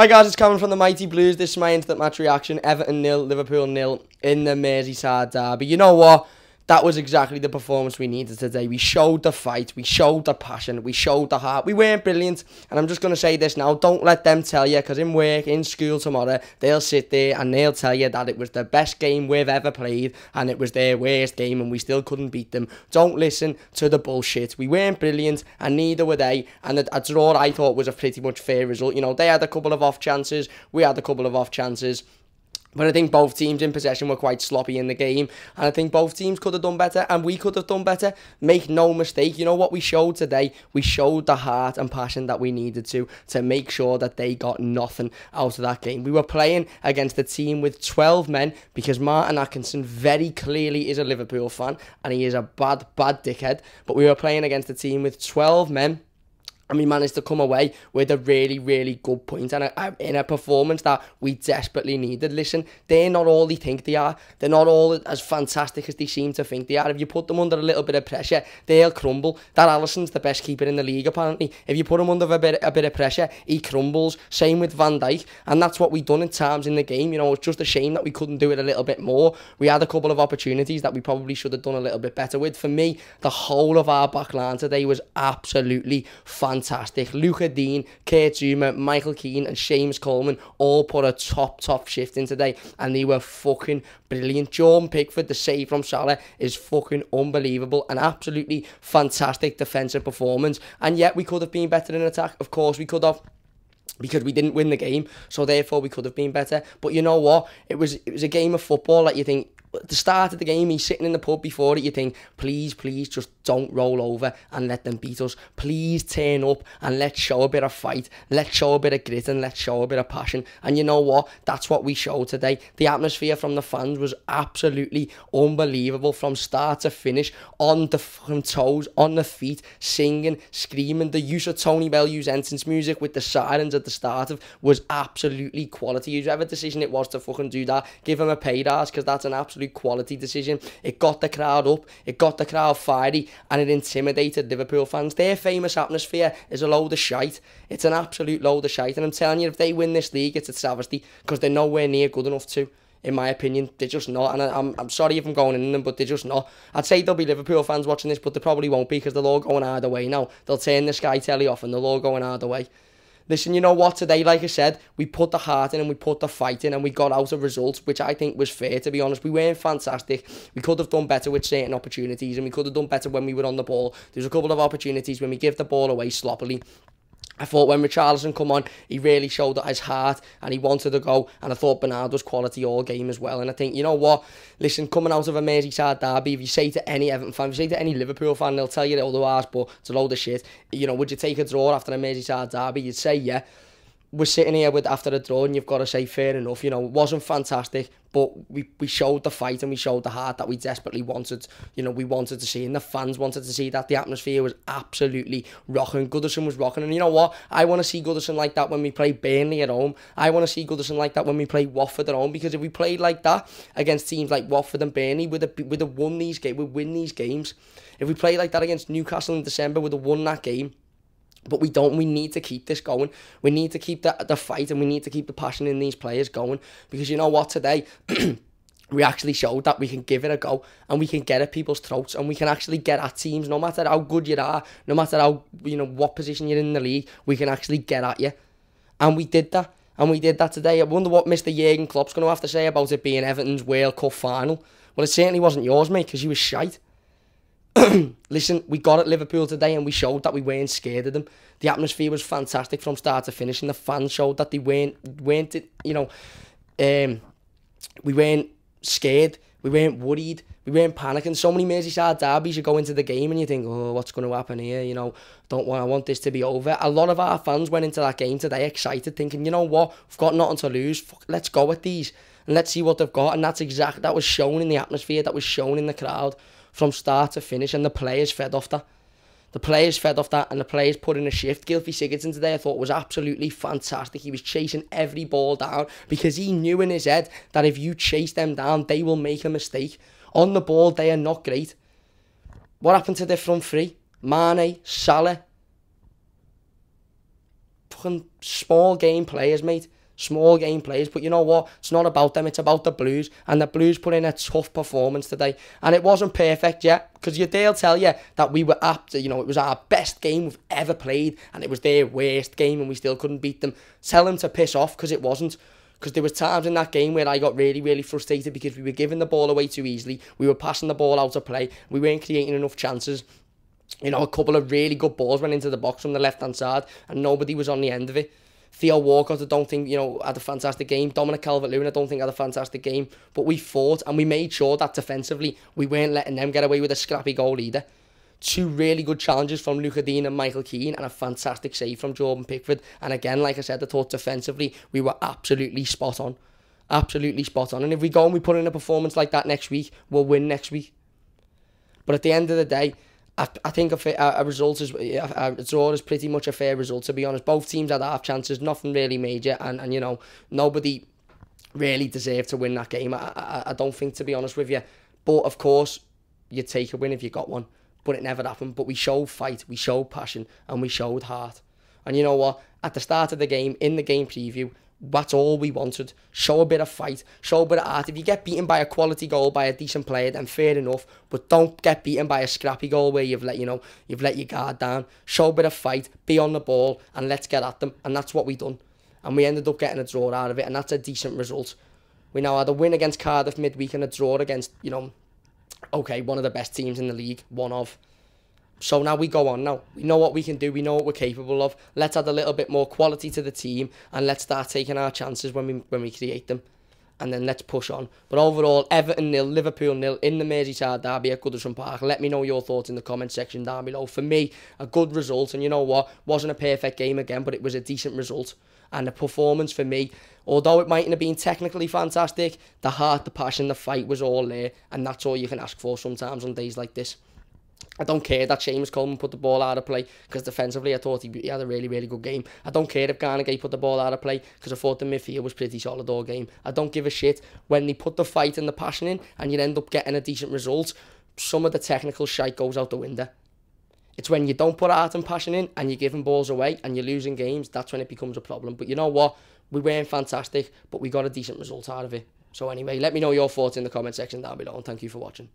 Hi guys, it's Cameron from the Mighty Blues. This is my instant match reaction. Everton 0, Liverpool 0 in the Merseyside derby. You know what? That was exactly the performance we needed today. We showed the fight, we showed the passion, we showed the heart. We weren't brilliant, and I'm just going to say this now. Don't let them tell you, because in work, in school tomorrow, they'll sit there and they'll tell you that it was the best game we've ever played, and it was their worst game, and we still couldn't beat them. Don't listen to the bullshit. We weren't brilliant, and neither were they, and a draw I thought was a pretty much fair result. You know, they had a couple of off chances, we had a couple of off chances. But I think both teams in possession were quite sloppy in the game. And I think both teams could have done better. And we could have done better. Make no mistake. You know what we showed today? We showed the heart and passion that we needed to make sure that they got nothing out of that game. We were playing against a team with 12 men. Because Martin Atkinson very clearly is a Liverpool fan. And he is a bad dickhead. But we were playing against a team with 12 men. And we managed to come away with a really, really good point and in a performance that we desperately needed. Listen, they're not all they think they are. They're not all as fantastic as they seem to think they are. If you put them under a little bit of pressure, they'll crumble. That Alisson's the best keeper in the league, apparently. If you put him under a bit of pressure, he crumbles. Same with Van Dijk. And that's what we done at times in the game. You know, it's just a shame that we couldn't do it a little bit more. We had a couple of opportunities that we probably should have done a little bit better with. For me, the whole of our back line today was absolutely fantastic. Luca Dean, Kurt Zouma, Michael Keane and Seamus Coleman all put a top shift in today, and they were fucking brilliant. Jordan Pickford, the save from Salah, is fucking unbelievable. An absolutely fantastic defensive performance, and yet we could have been better in attack. Of course we could have, because we didn't win the game, so therefore we could have been better. But you know what? It was a game of football that you think, at the start of the game, he's sitting in the pub before it, you think, please, just don't roll over and let them beat us. Please turn up and let's show a bit of fight. Let's show a bit of grit and let's show a bit of passion. And you know what? That's what we showed today. The atmosphere from the fans was absolutely unbelievable from start to finish. On the fucking toes, on the feet, singing, screaming. The use of Tony Bellew's entrance music with the sirens at the start of was absolutely quality. Whoever decision it was to fucking do that, give him a pay rise, because that's an absolute quality decision. It got the crowd up, it got the crowd fiery, and it intimidated Liverpool fans. Their famous atmosphere is a load of shite. It's an absolute load of shite, and I'm telling you, if they win this league, it's a travesty, because they're nowhere near good enough to. In my opinion, they're just not, and I'm sorry if I'm going in them, but they're just not. I'd say there'll be Liverpool fans watching this, but they probably won't be, because they're all going either way now. They'll turn the Sky telly off and they'll all going either way. Listen, you know what? Today, like I said, we put the heart in and we put the fight in, and we got out a result, which I think was fair, to be honest. We weren't fantastic. We could have done better with certain opportunities, and we could have done better when we were on the ball. There's a couple of opportunities when we give the ball away sloppily. I thought when Richarlison come on, he really showed his heart and he wanted to go. And I thought Bernard was quality all game as well. And I think, you know what? Listen, coming out of a Merseyside derby, if you say to any Everton fan, if you say to any Liverpool fan, they'll tell you otherwise, but it's a load of shit. You know, would you take a draw after a Merseyside derby? You'd say, yeah. We're sitting here with after a draw, and you've got to say fair enough. You know, it wasn't fantastic, but we showed the fight and we showed the heart that we desperately wanted. You know, we wanted to see, and the fans wanted to see that. The atmosphere was absolutely rocking. Goodison was rocking, and you know what? I want to see Goodison like that when we play Burnley at home. I want to see Goodison like that when we play Watford at home, because if we played like that against teams like Watford and Burnley, we'd have won these games. We'd win these games. If we played like that against Newcastle in December, we'd have won that game. But we don't. We need to keep this going. We need to keep the fight, and we need to keep the passion in these players going. Because you know what, today, we actually showed that we can give it a go, and we can get at people's throats, and we can actually get at teams, no matter how good you are, no matter how, you know, what position you're in the league, we can actually get at you. And we did that. And we did that today. I wonder what Mr. Jurgen Klopp's going to have to say about it being Everton's World Cup final. Well, it certainly wasn't yours, mate, because you were shite. Listen, we got at Liverpool today and we showed that we weren't scared of them. The atmosphere was fantastic from start to finish, and the fans showed that they weren't you know, we weren't scared, we weren't worried, we weren't panicking. So many Merseyside derbies, you go into the game and you think, oh, what's going to happen here? You know, I want this to be over. A lot of our fans went into that game today excited, thinking, you know what, we've got nothing to lose. Fuck, let's go at these and let's see what they've got. And that was shown in the atmosphere, that was shown in the crowd from start to finish, and the players fed off that. The players fed off that, and the players put in a shift. Gylfi Sigurdsson today, I thought, was absolutely fantastic. He was chasing every ball down, because he knew in his head that if you chase them down, they will make a mistake. On the ball, they are not great. What happened to their front three? Mane, Salah, fucking small game players, mate. Small game players, but you know what? It's not about them, it's about the Blues. And the Blues put in a tough performance today. And it wasn't perfect yet, because they'll tell you that we were apt, it was our best game we've ever played, and it was their worst game, and we still couldn't beat them. Tell them to piss off, because it wasn't. Because there was times in that game where I got really, really frustrated because we were giving the ball away too easily. We were passing the ball out of play. We weren't creating enough chances. A couple of really good balls went into the box from the left-hand side, and nobody was on the end of it. Theo Walcott, I don't think, had a fantastic game. Dominic Calvert-Lewin, I don't think had a fantastic game. But we fought, and we made sure that defensively, we weren't letting them get away with a scrappy goal either. 2 really good challenges from Luca Dean and Michael Keane, and a fantastic save from Jordan Pickford. And again, like I said, I thought defensively, we were absolutely spot on. Absolutely spot on. And if we go and we put in a performance like that next week, we'll win next week. But at the end of the day, I think a result is a draw is pretty much a fair result, to be honest. Both teams had half chances, nothing really major, and nobody really deserved to win that game. I don't think, to be honest with you. But of course, you'd take a win if you got one. But it never happened. But we showed fight, we showed passion, and we showed heart. And you know what? At the start of the game, in the game preview, that's all we wanted. Show a bit of fight, show a bit of heart. If you get beaten by a quality goal by a decent player, then fair enough. But don't get beaten by a scrappy goal where you've let your guard down. Show a bit of fight, be on the ball, and let's get at them. And that's what we done. And we ended up getting a draw out of it, and that's a decent result. We now had a win against Cardiff midweek and a draw against, one of the best teams in the league, one of. So now we go on now. We know what we can do. We know what we're capable of. Let's add a little bit more quality to the team, and let's start taking our chances when we create them. And then let's push on. But overall, Everton 0, Liverpool 0 in the Merseyside derby at Goodison Park. Let me know your thoughts in the comment section down below. For me, a good result. And you know what? Wasn't a perfect game again, but it was a decent result. And the performance for me, although it mightn't have been technically fantastic, the heart, the passion, the fight was all there. And that's all you can ask for sometimes on days like this. I don't care that Seamus Coleman put the ball out of play, because defensively I thought he had a really, really good game. I don't care if Garnegay put the ball out of play, because I thought the midfield was pretty solid all game. I don't give a shit when they put the fight and the passion in and you end up getting a decent result. Some of the technical shite goes out the window. It's when you don't put heart and passion in and you're giving balls away and you're losing games, that's when it becomes a problem. But you know what? We weren't fantastic, but we got a decent result out of it. So anyway, let me know your thoughts in the comment section down below, and thank you for watching.